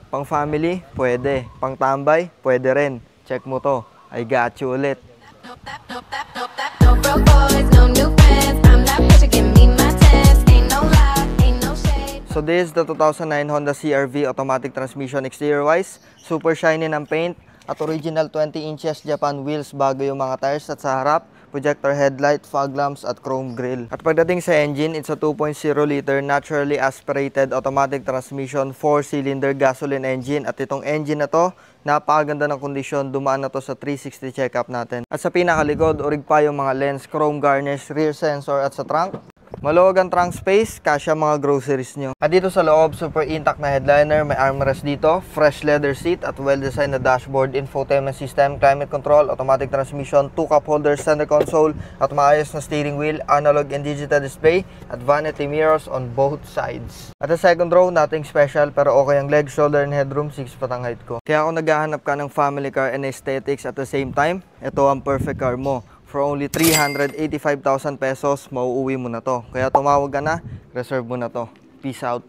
Pang family, pwede. Pang tambay, pwede rin. Check mo to. I got you ulit. So this is the 2009 Honda CR-V automatic transmission. Exterior wise, super shiny ng paint at original 20 inches Japan wheels bago yung mga tires at sa harap, projector headlight, fog lamps at chrome grille. At pagdating sa engine, it's a 2.0 liter naturally aspirated automatic transmission 4-cylinder gasoline engine at itong engine na to, napakaganda ng kondisyon, dumaan na to sa 360 checkup natin. At sa pinakalikod, orig pa yung mga lens, chrome garnish, rear sensor at sa trunk, maluwag ang trunk space, kasya mga groceries nyo. At dito sa loob, super intact na headliner, may armrest dito, fresh leather seat at well-designed na dashboard, infotainment system, climate control, automatic transmission, 2 cup holders, center console, at maayos na steering wheel, analog and digital display, at vanity mirrors on both sides. At sa second row, nothing special pero okay ang leg, shoulder, and headroom, 6 foot ang height ko. Kaya kung naghahanap ka ng family car and aesthetics at the same time, ito ang perfect car mo. For only 385,000 pesos, mauuwi mo na to. Kaya tumawag ka na, reserve mo na to. Peace out.